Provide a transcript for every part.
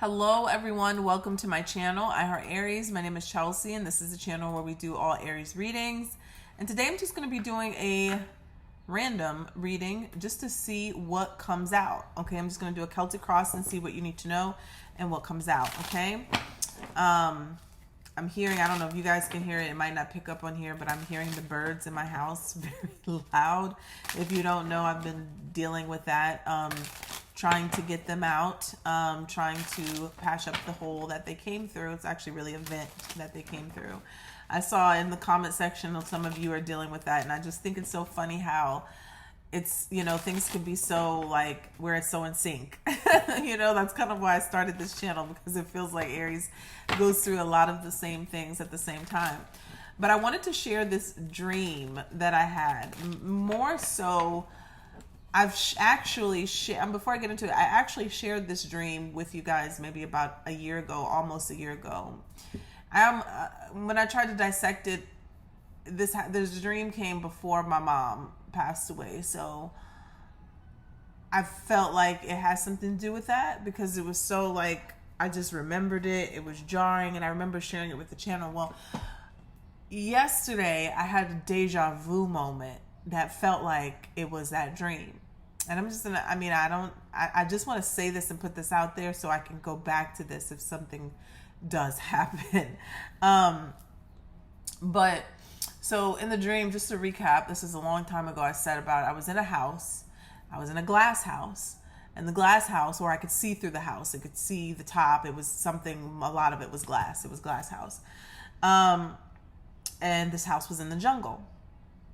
Hello everyone, welcome to my channel, I Heart Aries. My name is Chelsea and this is a channel where we do all Aries readings. And today I'm just going to be doing a random reading just to see what comes out. Okay, I'm just going to do a Celtic cross and see what you need to know and what comes out. Okay, I'm hearing, I don't know if you guys can hear it, it might not pick up on here, but I'm hearing the birds in my house very loud. If you don't know, I've been dealing with that. Trying to get them out, trying to patch up the hole that they came through. It's actually really a vent that they came through. I saw in the comment section some of you are dealing with that, and I just think it's so funny how it's, you know, things can be so like where it's so in sync. You know, that's kind of why I started this channel, because it feels like Aries goes through a lot of the same things at the same time. But I wanted to share this dream that I had, more so I've actually shared, before I get into it, I actually shared this dream with you guys maybe about a year ago, almost a year ago. When I tried to dissect it, this dream came before my mom passed away. So I felt like it has something to do with that, because it was so like, I just remembered it. It was jarring, and I remember sharing it with the channel. Well, yesterday I had a deja vu moment that felt like it was that dream. And I'm just gonna, I just want to say this and put this out there so I can go back to this if something does happen. But so in the dream, just to recap, this is a long time ago, I said about it. I was in a house, I was in a glass house, and the glass house, where I could see through the house, I could see the top. It was something, a lot of it was glass. It was glass house. And this house was in the jungle,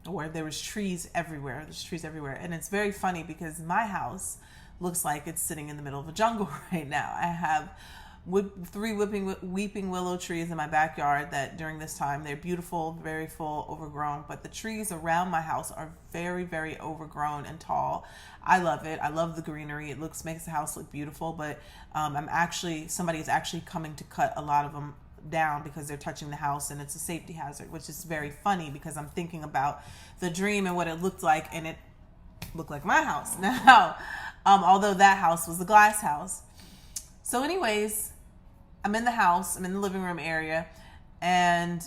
where there was trees everywhere. There's trees everywhere. And it's very funny because my house looks like it's sitting in the middle of a jungle right now. I have three weeping willow trees in my backyard that during this time, they're beautiful, very full, overgrown. But the trees around my house are very, very overgrown and tall. I love it. I love the greenery. It makes the house look beautiful. But somebody is actually coming to cut a lot of them down because they're touching the house, and it's a safety hazard, which is very funny because I'm thinking about the dream and what it looked like, and it looked like my house now, although that house was the glass house. So anyways, I'm in the house, I'm in the living room area, and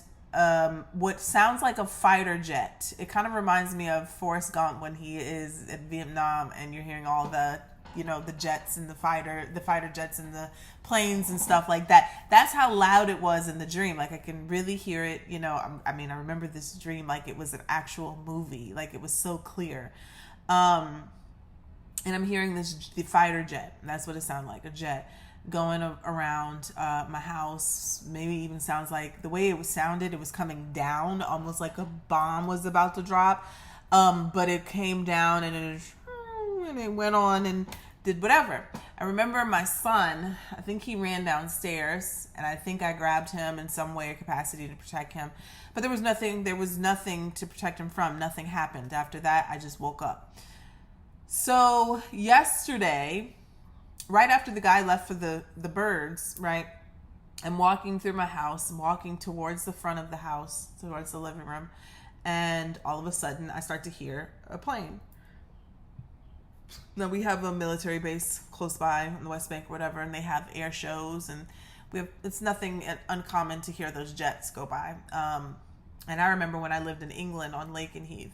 what sounds like a fighter jet, it kind of reminds me of Forrest Gump when he is at Vietnam and you're hearing all the, you know, the jets and the fighter jets and the planes and stuff like that. That's how loud it was in the dream. Like I can really hear it, you know. I remember this dream like it was an actual movie. Like it was so clear. And I'm hearing the fighter jet. That's what it sounded like, a jet going around my house. Maybe even sounds like the way it sounded, it was coming down almost like a bomb was about to drop. But it came down and it went on and did whatever. I remember my son, I think he ran downstairs, and I think I grabbed him in some way or capacity to protect him. But there was nothing to protect him from. Nothing happened. After that, I just woke up. So yesterday, right after the guy left for the birds, right, I'm walking through my house. I'm walking towards the front of the house, towards the living room, and all of a sudden, I start to hear a plane. Now we have a military base close by on the West Bank or whatever, and they have air shows, and it's nothing uncommon to hear those jets go by. And I remember when I lived in England on Lakenheath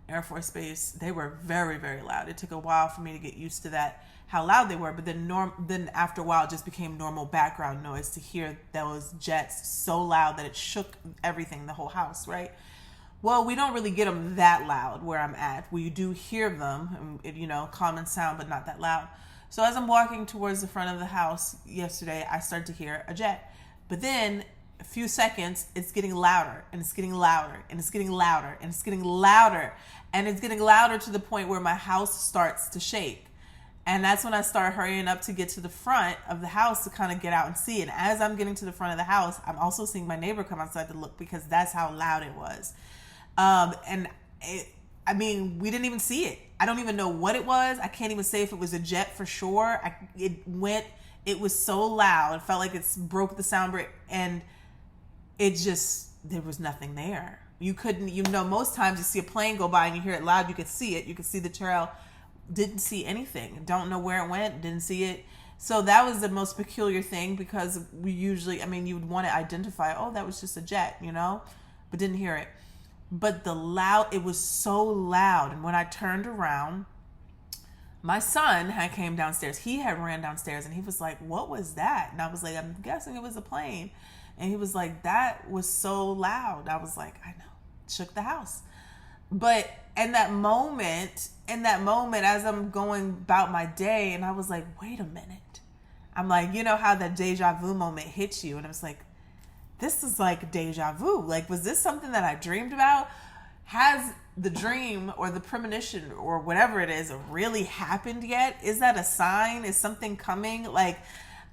Air Force Base, they were very, very loud. It took a while for me to get used to that, how loud they were, but then after a while it just became normal background noise to hear those jets so loud that it shook everything, the whole house, right? Well, we don't really get them that loud where I'm at. We do hear them, you know, common sound, but not that loud. So as I'm walking towards the front of the house yesterday, I start to hear a jet. But then a few seconds, it's getting louder, and it's getting louder, and it's getting louder, and it's getting louder, and it's getting louder to the point where my house starts to shake. And that's when I start hurrying up to get to the front of the house to kind of get out and see. And as I'm getting to the front of the house, I'm also seeing my neighbor come outside to look, because that's how loud it was. We didn't even see it. I don't even know what it was. I can't even say if it was a jet for sure. It was so loud. It felt like it broke the sound break, and there was nothing there. You couldn't, most times you see a plane go by and you hear it loud, you could see it. You could see the trail. Didn't see anything. Don't know where it went. Didn't see it. So that was the most peculiar thing, because we usually, I mean, you would want to identify, oh, that was just a jet, you know, but didn't hear it. But it was so loud. And when I turned around, my son had came downstairs. He had ran downstairs and he was like, what was that? And I was like, I'm guessing it was a plane. And he was like, that was so loud. I was like, I know, shook the house. But in that moment, as I'm going about my day, and I was like, wait a minute. I'm like, you know how that deja vu moment hits you? And I was like, this is like deja vu. Like, was this something that I dreamed about? Has the dream or the premonition or whatever it is really happened yet? Is that a sign? Is something coming? Like,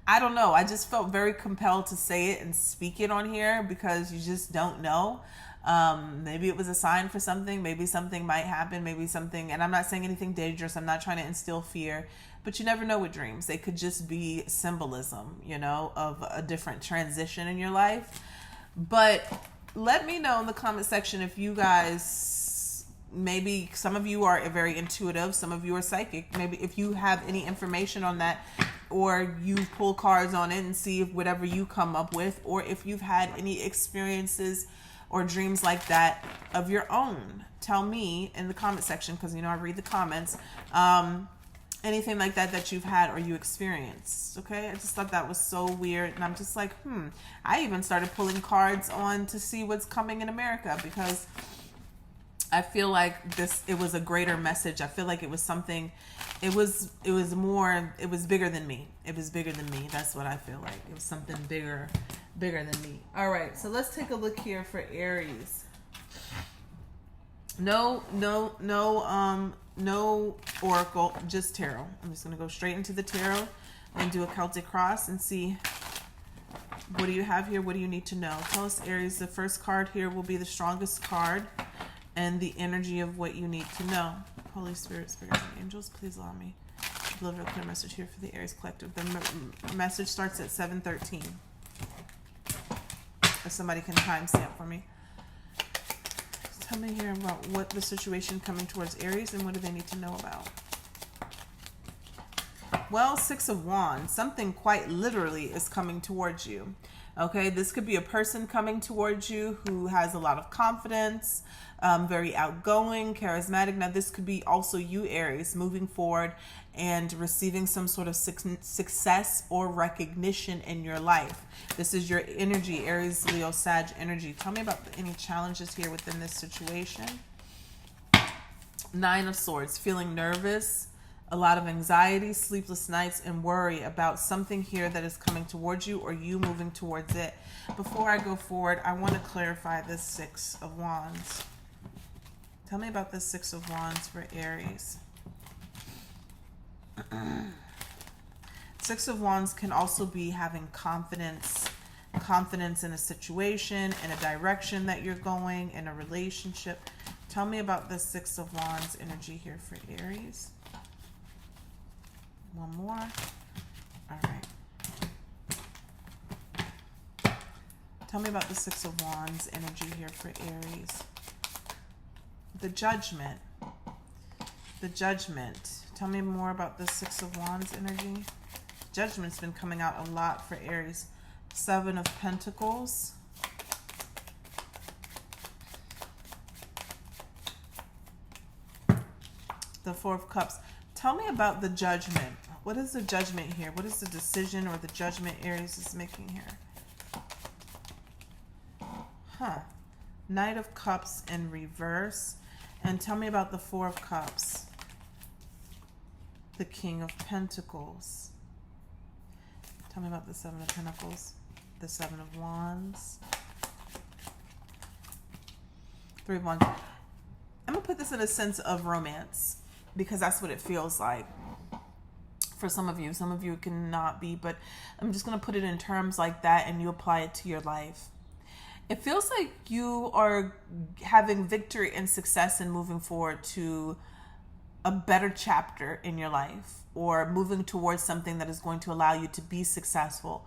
I don't know. I just felt very compelled to say it and speak it on here, because you just don't know. Maybe it was a sign for something. Maybe something might happen. Maybe something, and I'm not saying anything dangerous. I'm not trying to instill fear, but you never know with dreams. They could just be symbolism, you know, of a different transition in your life. But let me know in the comment section if you guys, maybe some of you are very intuitive, some of you are psychic. Maybe if you have any information on that, or you pull cards on it and see if whatever you come up with, or if you've had any experiences or dreams like that of your own. Tell me in the comment section, because, you know, I read the comments. Anything like that you've had or you experienced. Okay, I just thought that was so weird, and I'm just like, I even started pulling cards on to see what's coming in America, because I feel like it was a greater message. I feel like it was something, it was bigger than me. It was bigger than me. That's what I feel like. It was something bigger than me. All right, so let's take a look here for Aries. No oracle, just tarot. I'm just going to go straight into the tarot and do a Celtic cross and see, what do you have here? What do you need to know? Tell us, Aries. The first card here will be the strongest card and the energy of what you need to know. Holy Spirit, spirits, and angels, please allow me to deliver a clear message here for the Aries collective. The message starts at 7:13. If somebody can timestamp for me. Tell me here about what the situation coming towards Aries, and what do they need to know about. Well, Six of Wands. Something quite literally is coming towards you. Okay, this could be a person coming towards you who has a lot of confidence, very outgoing, charismatic. Now, this could be also you, Aries, moving forward and receiving some sort of success or recognition in your life. This is your energy, Aries, Leo, Sag energy. Tell me about any challenges here within this situation. Nine of Swords, feeling nervous, a lot of anxiety, sleepless nights, and worry about something here that is coming towards you or you moving towards it. Before I go forward, I want to clarify this Six of Wands. Tell me about this Six of Wands for Aries. Six of Wands can also be having confidence in a situation, in a direction that you're going, in a relationship. Tell me about this Six of Wands energy here for Aries. One more. All right. Tell me about the Six of Wands energy here for Aries. The Judgment. The Judgment. Tell me more about the Six of Wands energy. Judgment's been coming out a lot for Aries. Seven of Pentacles. The Four of Cups. Tell me about the Judgment. What is the Judgment here? What is the decision or the judgment Aries is making here? Knight of Cups in reverse. And tell me about the Four of Cups. The King of Pentacles. Tell me about the Seven of Pentacles. The Seven of Wands. Three of Wands. I'm going to put this in a sense of romance, because that's what it feels like for some of you. Some of you cannot be, but I'm just going to put it in terms like that, and you apply it to your life. It feels like you are having victory and success and moving forward to a better chapter in your life, or moving towards something that is going to allow you to be successful.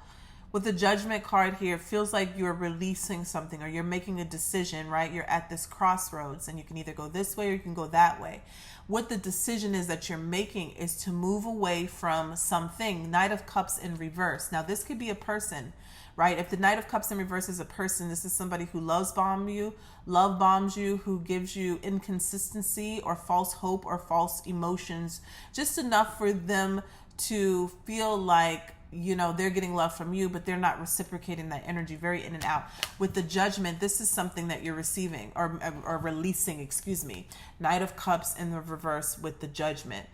With the Judgment card here, it feels like you're releasing something or you're making a decision, right? You're at this crossroads and you can either go this way or you can go that way. What the decision is that you're making is to move away from something. Knight of Cups in reverse. Now, this could be a person, right? If the Knight of Cups in reverse is a person, this is somebody who love bombs you, who gives you inconsistency or false hope or false emotions, just enough for them to feel like, you know, they're getting love from you, but they're not reciprocating that energy, very in and out. With the Judgment, this is something that you're receiving or releasing, excuse me. Knight of Cups in the reverse with the Judgment.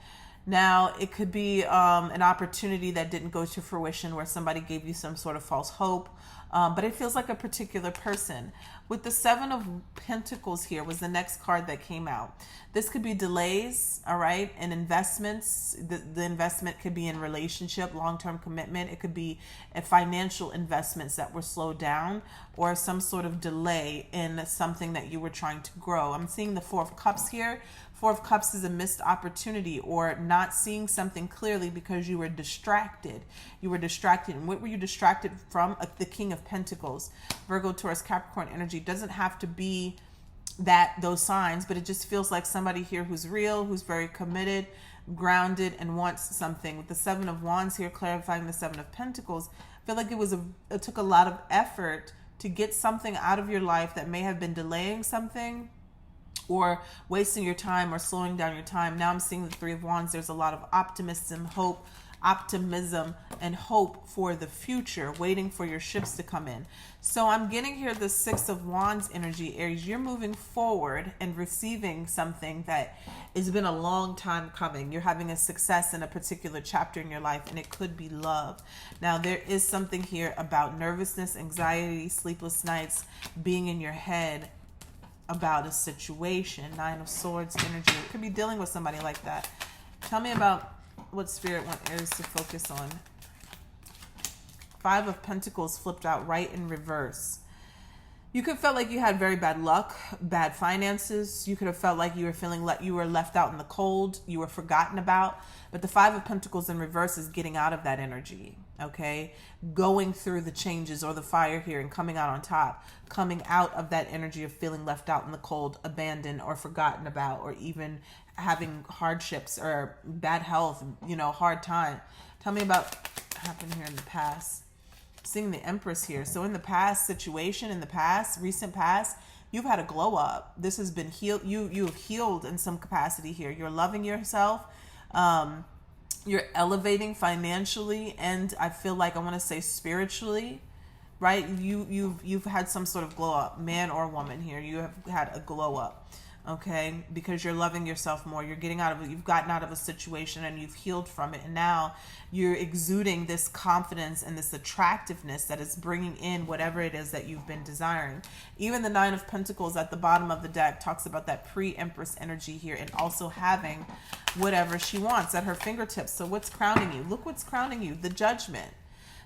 Now, it could be an opportunity that didn't go to fruition where somebody gave you some sort of false hope, but it feels like a particular person. With the Seven of Pentacles here was the next card that came out. This could be delays, all right, in investments. The investment could be in relationship, long-term commitment. It could be financial investments that were slowed down or some sort of delay in something that you were trying to grow. I'm seeing the Four of Cups here. Four of Cups is a missed opportunity or not seeing something clearly because you were distracted. You were distracted. And what were you distracted from? The King of Pentacles. Virgo, Taurus, Capricorn energy doesn't have to be those signs, but it just feels like somebody here who's real, who's very committed, grounded, and wants something. With the Seven of Wands here, clarifying the Seven of Pentacles, I feel like it took a lot of effort to get something out of your life that may have been delaying something or wasting your time or slowing down your time. Now I'm seeing the Three of Wands. There's a lot of optimism and hope for the future, waiting for your ships to come in. So I'm getting here the Six of Wands energy, Aries. You're moving forward and receiving something that has been a long time coming. You're having a success in a particular chapter in your life, and it could be love. Now, there is something here about nervousness, anxiety, sleepless nights, being in your head about a situation. Nine of Swords energy. It could be dealing with somebody like that. Tell me about what Spirit wants Aries to focus on. Five of Pentacles flipped out right in reverse. You could have felt like you had very bad luck, bad finances. You could have felt like you were feeling like you were left out in the cold, you were forgotten about. But the Five of Pentacles in reverse is getting out of that energy, okay? Going through the changes or the fire here and coming out on top. Coming out of that energy of feeling left out in the cold, abandoned or forgotten about, or even having hardships or bad health, you know, hard time. Tell me about what happened here in the past. Seeing the Empress here. So in the past situation, in the past, recent past, you've had a glow up. This has been healed. You've healed in some capacity here. You're loving yourself. You're elevating financially, and I feel like I want to say spiritually, right? You've had some sort of glow up, man or woman here. You have had a glow up, okay? Because you're loving yourself more. You've gotten out of a situation and you've healed from it, and now you're exuding this confidence and this attractiveness that is bringing in whatever it is that you've been desiring. Even the Nine of Pentacles at the bottom of the deck talks about that pre-Empress energy here and also having whatever she wants at her fingertips. So what's crowning you? Look what's crowning you, the Judgment.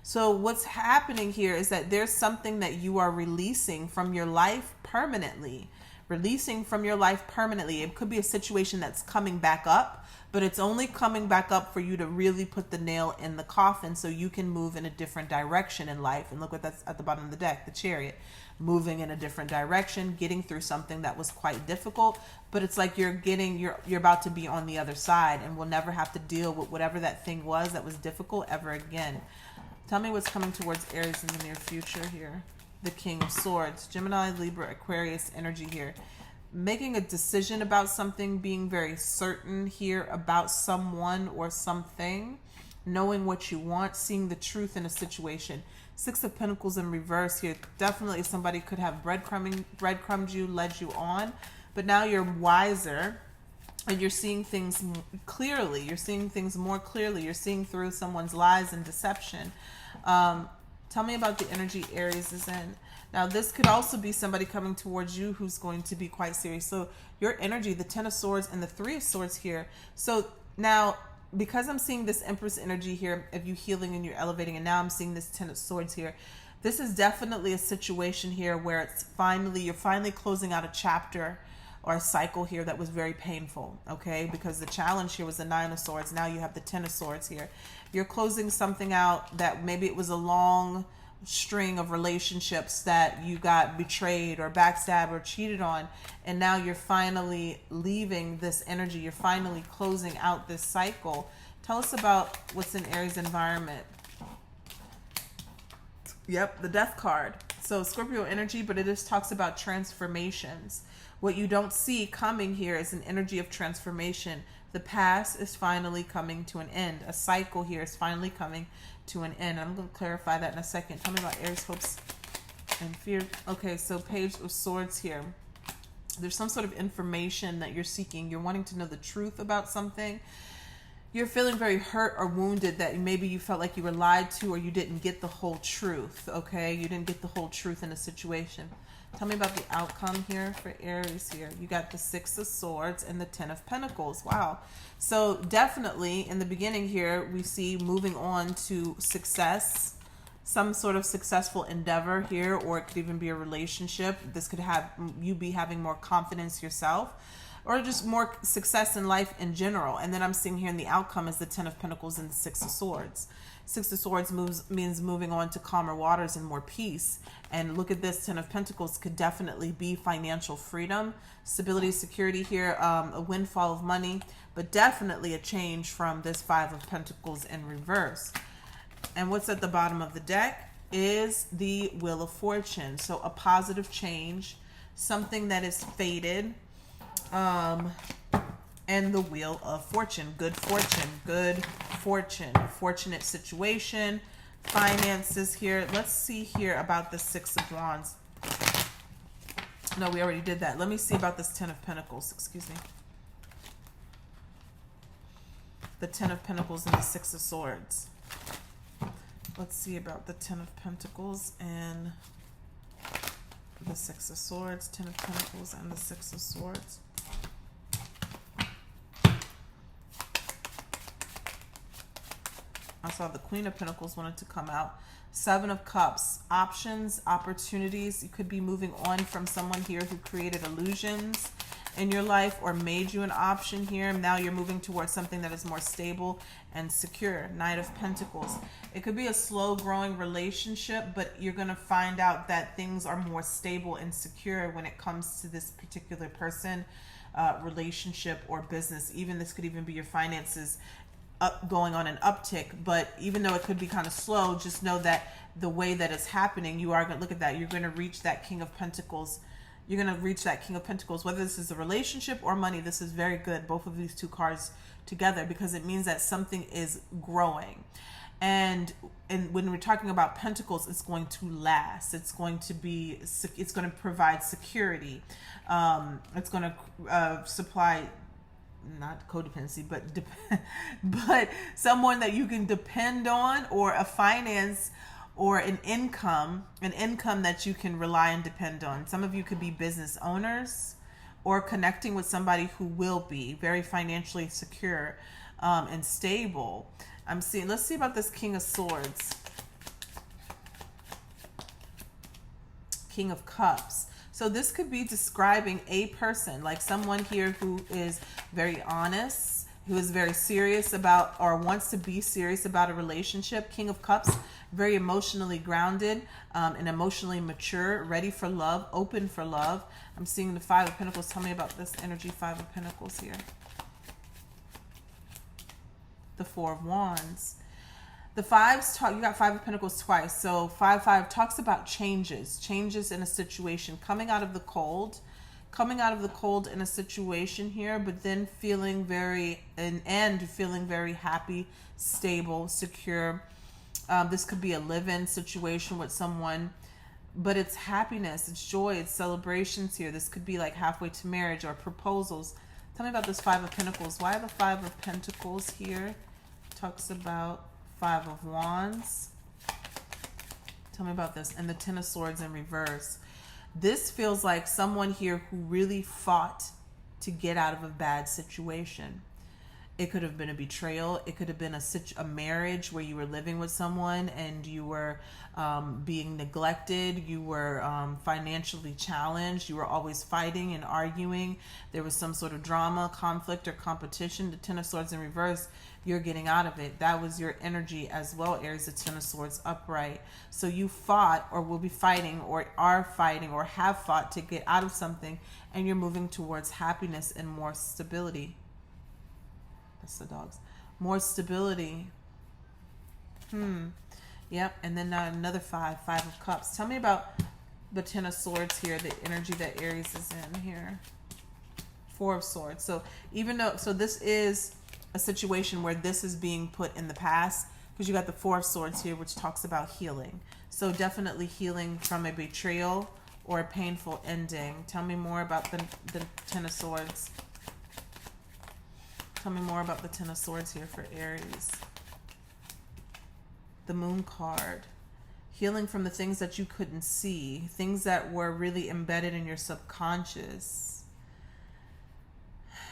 So what's happening here is that there's something that you are releasing from your life permanently. Releasing from your life permanently. It could be a situation that's coming back up, but it's only coming back up for you to really put the nail in the coffin so you can move in a different direction in life. And look what that's at the bottom of the deck, the Chariot. Moving in a different direction, getting through something that was quite difficult, but it's like you're about to be on the other side and will never have to deal with whatever that thing was that was difficult ever again. Tell me what's coming towards Aries in the near future here. The King of Swords, Gemini, Libra, Aquarius energy here. Making a decision about something, being very certain here about someone or something, knowing what you want, seeing the truth in a situation. Six of Pentacles in reverse here. Definitely somebody could have breadcrumbed you, led you on, but now you're wiser and you're seeing things clearly. You're seeing things more clearly. You're seeing through someone's lies and deception. Tell me about the energy Aries is in. Now, this could also be somebody coming towards you who's going to be quite serious. So your energy, the Ten of Swords and the Three of Swords here. So now, because I'm seeing this Empress energy here of you healing and you're elevating, and now I'm seeing this Ten of Swords here, this is definitely a situation here where you're finally closing out a chapter or a cycle here that was very painful, okay? Because the challenge here was the Nine of Swords. Now you have the Ten of Swords here. You're closing something out that maybe it was a long string of relationships that you got betrayed or backstabbed or cheated on, and now you're finally leaving this energy. You're finally closing out this cycle. Tell us about what's in Aries environment. Yep, the Death card. So Scorpio energy, but it just talks about transformations. What you don't see coming here is an energy of transformation. The past is finally coming to an end. A cycle here is finally coming to an end. I'm going to clarify that in a second. Tell me about Aries hopes and fear. Okay, so Page of Swords here. There's some sort of information that you're seeking. You're wanting to know the truth about something. You're feeling very hurt or wounded that maybe you felt like you were lied to, or you didn't get the whole truth, okay? You didn't get the whole truth in a situation. Tell me about the outcome here for Aries here. You got the Six of Swords and the Ten of Pentacles. Wow. So definitely in the beginning here, we see moving on to success, some sort of successful endeavor here, or it could even be a relationship. This could have you be having more confidence yourself, or just more success in life in general. And then I'm seeing here in the outcome is the Ten of Pentacles and the Six of Swords. Six of Swords means moving on to calmer waters and more peace. And look at this, Ten of Pentacles could definitely be financial freedom, stability, security here, a windfall of money, but definitely a change from this Five of Pentacles in reverse. And what's at the bottom of the deck is the Wheel of Fortune. So a positive change, something that is fated, and the Wheel of Fortune, good fortune, fortunate situation, finances here. Let's see here about the Six of Wands. No, we already did that. Let me see about this Ten of Pentacles, excuse me. The Ten of Pentacles and the Six of Swords. Let's see about the Ten of Pentacles and the Six of Swords, Ten of Pentacles and the Six of Swords. I saw the Queen of Pentacles wanted to come out. Seven of Cups, options, opportunities. You could be moving on from someone here who created illusions in your life or made you an option here. Now you're moving towards something that is more stable and secure. Knight of Pentacles. It could be a slow growing relationship, but you're going to find out that things are more stable and secure when it comes to this particular person, relationship, or business. Even this could even be your finances going on an uptick. But even though it could be kind of slow, just know that the way that it's happening, you are going to look at that. You're going to reach that King of Pentacles. You're going to reach that King of Pentacles, whether this is a relationship or money. This is very good, both of these two cards together, because it means that something is growing. And when we're talking about Pentacles, it's going to last. It's going to provide security. It's going to supply, not codependency, but someone that you can depend on, or a finance or an income that you can rely and depend on. Some of you could be business owners or connecting with somebody who will be very financially secure and stable. Let's see about this King of Swords. King of Cups. So this could be describing a person, like someone here who is very honest, who is very serious about or wants to be serious about a relationship. King of Cups, very emotionally grounded and emotionally mature, ready for love, open for love. I'm seeing the Five of Pentacles. Tell me about this energy, Five of Pentacles here. The Four of Wands. The fives talk, you got Five of Pentacles twice. So 5-5 talks about changes in a situation, coming out of the cold in a situation here, but then feeling very happy, stable, secure. This could be a live-in situation with someone, but it's happiness, it's joy, it's celebrations here. This could be like halfway to marriage or proposals. Tell me about this Five of Pentacles. Why the Five of Pentacles here talks about Five of Wands? Tell me about this. And the Ten of Swords in reverse. This feels like someone here who really fought to get out of a bad situation. It could have been a betrayal. It could have been a marriage where you were living with someone and you were being neglected. You were financially challenged. You were always fighting and arguing. There was some sort of drama, conflict, or competition. The Ten of Swords in reverse, you're getting out of it. That was your energy as well, Aries, the Ten of Swords upright. So you fought or will be fighting or are fighting or have fought to get out of something, and you're moving towards happiness and more stability. The dogs, more stability. Yep. And then another five of cups. Tell me about the Ten of Swords here, the energy that Aries is in here. Four of Swords. So even though, so this is a situation where this is being put in the past, because you got the Four of Swords here, which talks about healing. So definitely healing from a betrayal or a painful ending. Tell me more about the Ten of Swords. Tell me more about the Ten of Swords here for Aries. The Moon card. Healing from the things that you couldn't see. Things that were really embedded in your subconscious.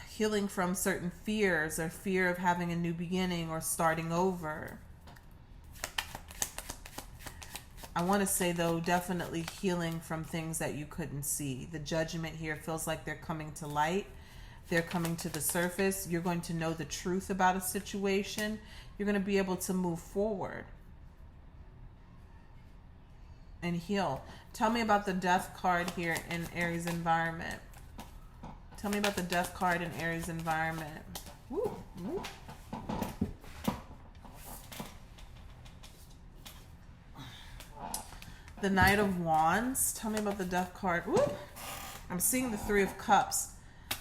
Healing from certain fears or fear of having a new beginning or starting over. I want to say, though, definitely healing from things that you couldn't see. The Judgment here feels like they're coming to light. They're coming to the surface. You're going to know the truth about a situation. You're going to be able to move forward and heal. Tell me about the Death card here in Aries environment. Tell me about the Death card in Aries environment. Woo, woo. The Knight of Wands. Tell me about the Death card. Woo. I'm seeing the Three of Cups.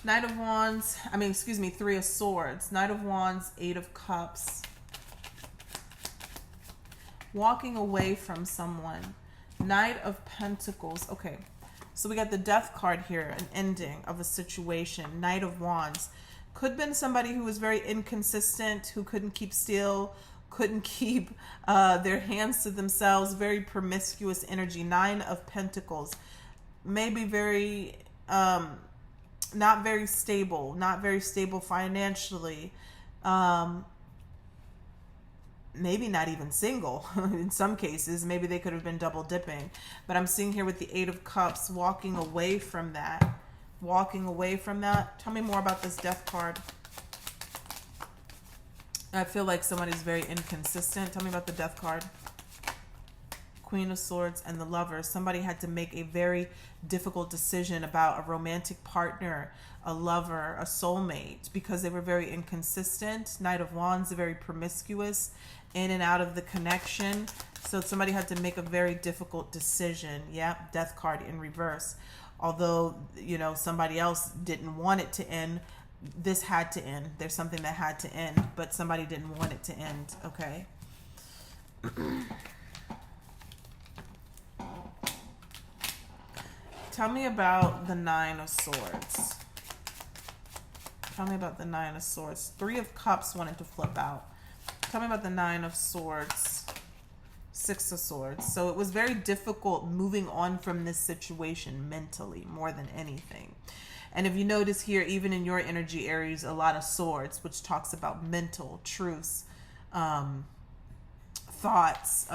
Knight of Wands, Three of Swords. Knight of Wands, Eight of Cups. Walking away from someone. Knight of Pentacles. Okay, so we got the Death card here, an ending of a situation. Knight of Wands. Could have been somebody who was very inconsistent, who couldn't keep still, couldn't keep their hands to themselves, very promiscuous energy. Nine of Pentacles. Maybe very... not very stable financially, maybe not even single in some cases. Maybe they could have been double dipping, but I'm seeing here with the Eight of Cups, walking away from that. Tell me more about this Death card. I feel like somebody's very inconsistent. Tell me about the Death card. Queen of Swords and the Lovers. Somebody had to make a very difficult decision about a romantic partner, a lover, a soulmate, because they were very inconsistent. Knight of Wands, very promiscuous, in and out of the connection. So somebody had to make a very difficult decision. Yeah, Death card in reverse. Although, you know, somebody else didn't want it to end, this had to end. There's something that had to end, but somebody didn't want it to end. Okay. Tell me about the Nine of Swords. Tell me about the Nine of Swords. Three of Cups wanted to flip out. Tell me about the Nine of Swords. Six of Swords. So it was very difficult moving on from this situation mentally more than anything. And if you notice here, even in your energy, Aries, a lot of swords, which talks about mental truths, thoughts,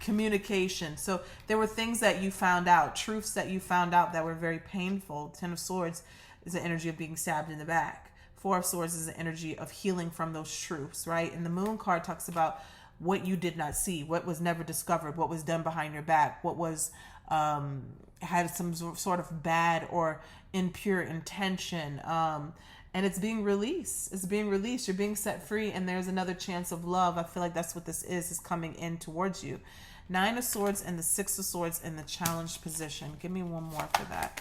communication. So there were things that you found out, truths that you found out that were very painful. Ten of Swords is the energy of being stabbed in the back. Four of Swords is the energy of healing from those truths, right? And the Moon card talks about what you did not see, what was never discovered, what was done behind your back, what was had some sort of bad or impure intention. And it's being released. It's being released. You're being set free, and there's another chance of love. I feel like that's what this is coming in towards you. Nine of Swords and the Six of Swords in the challenged position. Give me one more for that.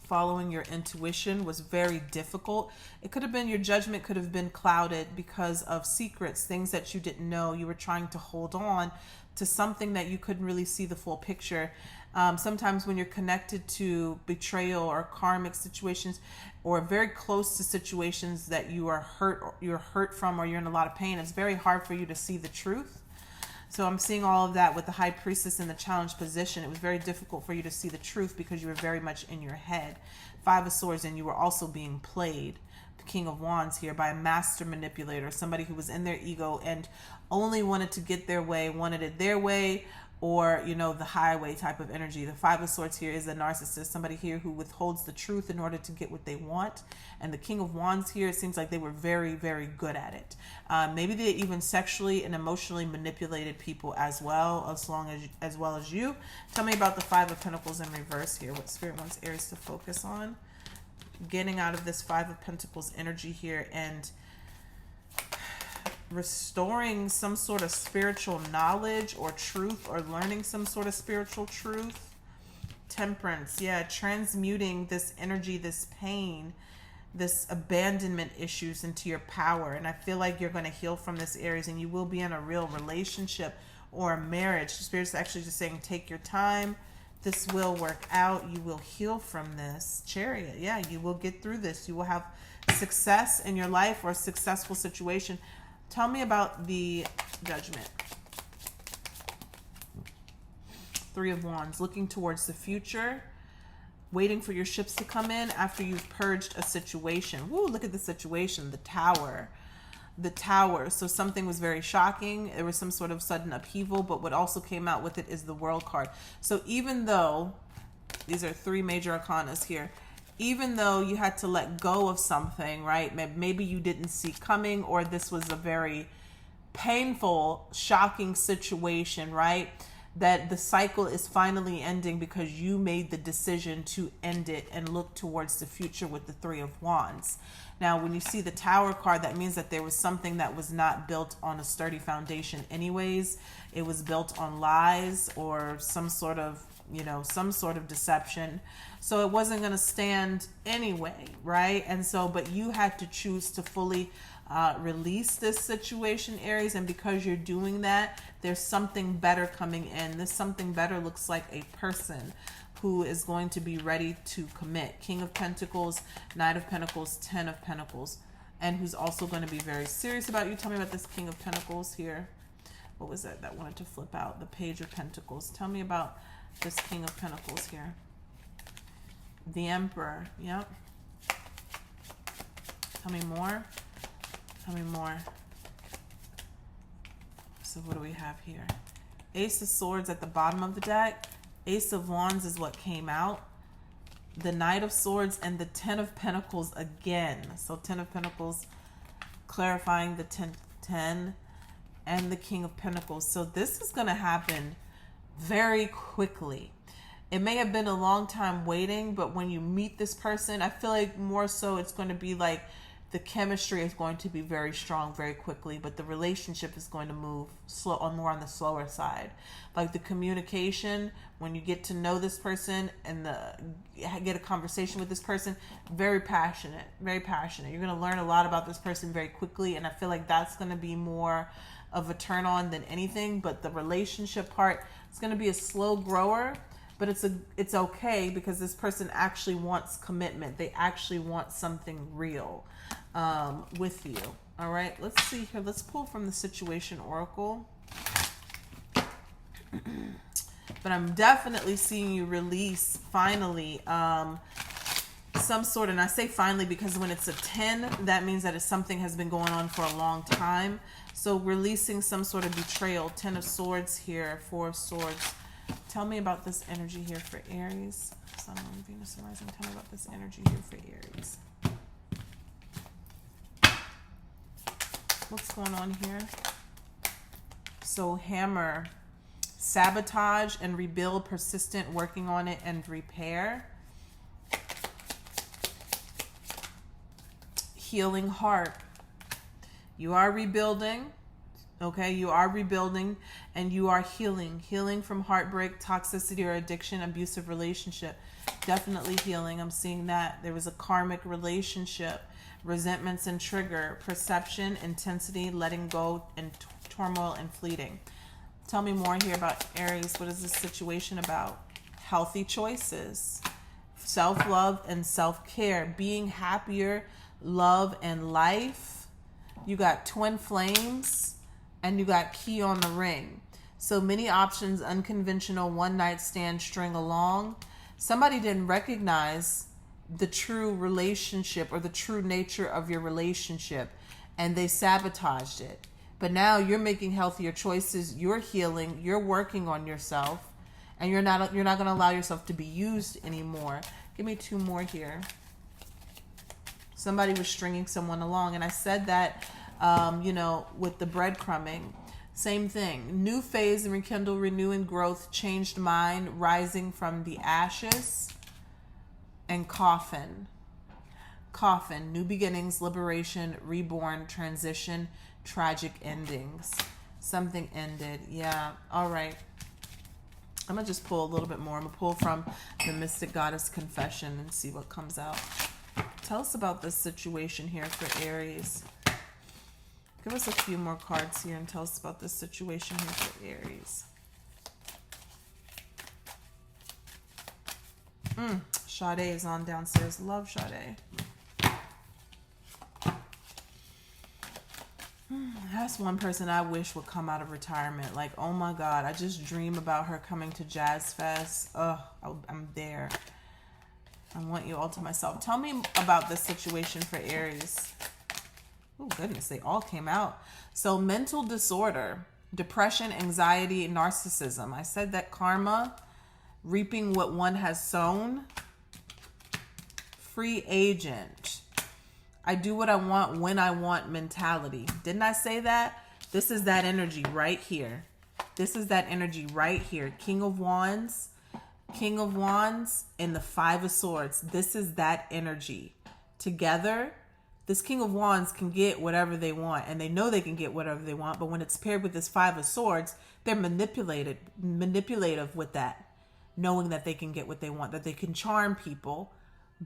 Following your intuition was very difficult. It could have been, your judgment could have been clouded because of secrets, things that you didn't know. You were trying to hold on to something that you couldn't really see the full picture. Sometimes when you're connected to betrayal or karmic situations, or very close to situations that you are you're hurt from, or you're in a lot of pain, it's very hard for you to see the truth. So I'm seeing all of that with the High Priestess in the challenged position. It was very difficult for you to see the truth because you were very much in your head. Five of Swords, and you were also being played King of Wands here, by a master manipulator, somebody who was in their ego and only wanted to get their way, wanted it their way, or, you know, the highway type of energy. The Five of Swords here is a narcissist, somebody here who withholds the truth in order to get what they want. And the King of Wands here, it seems like they were very, very good at it. Maybe they even sexually and emotionally manipulated people as well, as well as you. Tell me about the Five of Pentacles in reverse here. What Spirit wants Aries to focus on? Getting out of this Five of Pentacles energy here and restoring some sort of spiritual knowledge or truth, or learning some sort of spiritual truth. Temperance, yeah, transmuting this energy, this pain, this abandonment issues into your power. And I feel like you're going to heal from this, Aries, and you will be in a real relationship or a marriage. Spirit's actually just saying, take your time. This will work out. You will heal from this. Chariot, yeah, you will get through this. You will have success in your life or a successful situation. Tell me about the Judgment. Three of Wands, looking towards the future, waiting for your ships to come in after you've purged a situation. Woo, look at the situation, the Tower. The Tower. So something was very shocking. There was some sort of sudden upheaval, but what also came out with it is the World card. So even though, these are three major arcanas here, even though you had to let go of something, right? Maybe you didn't see coming, or this was a very painful, shocking situation, right? That the cycle is finally ending because you made the decision to end it and look towards the future with the Three of Wands. Now, when you see the Tower card, that means that there was something that was not built on a sturdy foundation anyways. It was built on lies or some sort of, you know, some sort of deception. So it wasn't going to stand anyway, right? And so, but you had to choose to fully release this situation, Aries. And because you're doing that, there's something better coming in. This something better looks like a person who is going to be ready to commit. King of Pentacles, Knight of Pentacles, Ten of Pentacles, and who's also going to be very serious about you. Tell me about this King of Pentacles here. What was that wanted to flip out? The Page of Pentacles. Tell me about this King of Pentacles here. The Emperor. Yep. Tell me more. Tell me more. So what do we have here? Ace of Swords at the bottom of the deck. Ace of Wands is what came out. The Knight of Swords and the Ten of Pentacles again. So Ten of Pentacles clarifying the 10 and the King of Pentacles. So this is going to happen very quickly. It may have been a long time waiting, but when you meet this person, I feel like more so it's going to be like the chemistry is going to be very strong very quickly, but the relationship is going to move slow, or more on the slower side. Like the communication, when you get to know this person and get a conversation with this person, very passionate, very passionate. You're going to learn a lot about this person very quickly, and I feel like that's going to be more of a turn on than anything. But the relationship part is going to be a slow grower. But it's okay, because this person actually wants commitment. They actually want something real with you. All right, let's see here. Let's pull from the Situation Oracle. But I'm definitely seeing you release finally some sort, and I say finally because when it's a 10, that means that something has been going on for a long time. So releasing some sort of betrayal. 10 of Swords here, 4 of Swords. Tell me about this energy here for Aries. Sun, Moon, Venus, and Rising. Tell me about this energy here for Aries. What's going on here? So Hammer, sabotage and rebuild, persistent, working on it and repair. Healing heart. You are rebuilding. Okay, you are rebuilding and you are healing from heartbreak, toxicity or addiction, abusive relationship. Definitely healing. I'm seeing that. There was a karmic relationship, resentments and trigger, perception, intensity, letting go, and turmoil and fleeting. Tell me more here about Aries. What is this situation about? Healthy choices, self-love and self-care, being happier, love and life. You got twin flames. And you got key on the ring. So many options, unconventional, one night stand, string along. Somebody didn't recognize the true relationship or the true nature of your relationship, and they sabotaged it. But now you're making healthier choices, you're healing, you're working on yourself, and you're not going to allow yourself to be used anymore. Give me 2 more here. Somebody was stringing someone along, and I said that with the breadcrumbing. Same thing. New phase and rekindle, renewing growth, changed mind, rising from the ashes, and coffin. Coffin, new beginnings, liberation, reborn, transition, tragic endings. Something ended. Yeah. All right. I'm going to just pull a little bit more. I'm going to pull from the Mystic Goddess Confession and see what comes out. Tell us about this situation here for Aries. Give us a few more cards here and tell us about this situation here for Aries. Sade is on downstairs. Love Sade. That's one person I wish would come out of retirement. Like, oh my God, I just dream about her coming to Jazz Fest. Ugh, I'm there. I want you all to myself. Tell me about this situation for Aries. Oh, goodness, they all came out. So, mental disorder, depression, anxiety, narcissism. I said that karma, reaping what one has sown. Free agent. I do what I want when I want mentality. Didn't I say that? This is that energy right here. This is that energy right here. King of Wands and the 5 of Swords. This is that energy. Together, this King of Wands can get whatever they want, and they know they can get whatever they want, but when it's paired with this 5 of Swords, they're manipulative with that, knowing that they can get what they want, that they can charm people,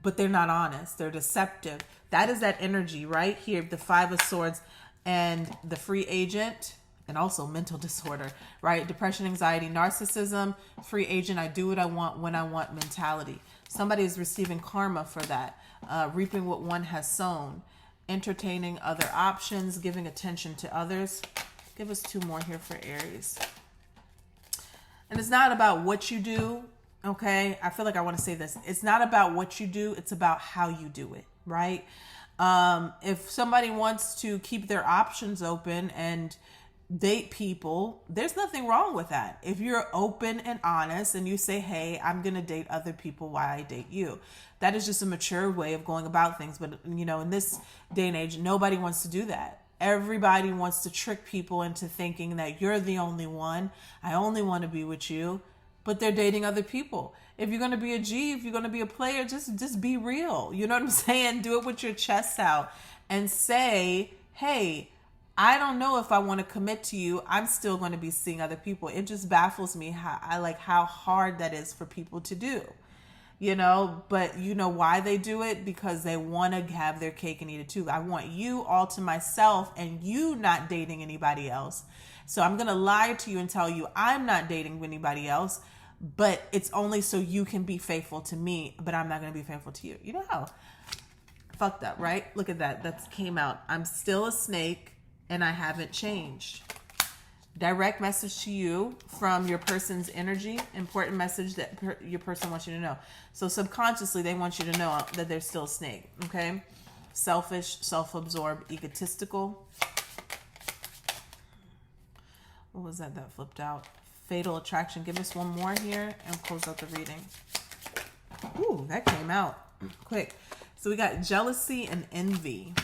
but they're not honest. They're deceptive. That is that energy right here, the 5 of Swords and the free agent, and also mental disorder, right? Depression, anxiety, narcissism, free agent, I do what I want when I want mentality. Somebody is receiving karma for that, reaping what one has sown, entertaining other options, giving attention to others. Give us 2 more here for Aries. And it's not about what you do, okay? I feel like I want to say this. It's not about what you do. It's about how you do it, right? If somebody wants to keep their options open and date people, there's nothing wrong with that. If you're open and honest and you say, hey, I'm going to date other people while I date you. That is just a mature way of going about things. But, in this day and age, nobody wants to do that. Everybody wants to trick people into thinking that you're the only one. I only want to be with you. But they're dating other people. If you're going to be a G, if you're going to be a player, just be real. You know what I'm saying? Do it with your chest out and say, hey, I don't know if I want to commit to you. I'm still going to be seeing other people. It just baffles me how hard that is for people to do, but why they do it? Because they want to have their cake and eat it too. I want you all to myself and you not dating anybody else. So I'm going to lie to you and tell you I'm not dating anybody else, but it's only so you can be faithful to me, but I'm not going to be faithful to you. You know how fucked up, right? Look at that. That came out. I'm still a snake. And I haven't changed. Direct message to you from your person's energy. Important message that your person wants you to know. So subconsciously, they want you to know that they're still a snake. Okay? Selfish, self-absorbed, egotistical. What was that flipped out? Fatal attraction. Give us 1 more here and close out the reading. Ooh, that came out quick. So we got jealousy and envy.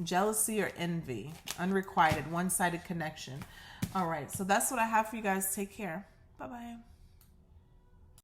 Jealousy or envy, unrequited, one-sided connection. All right, so that's what I have for you guys. Take care. Bye-bye.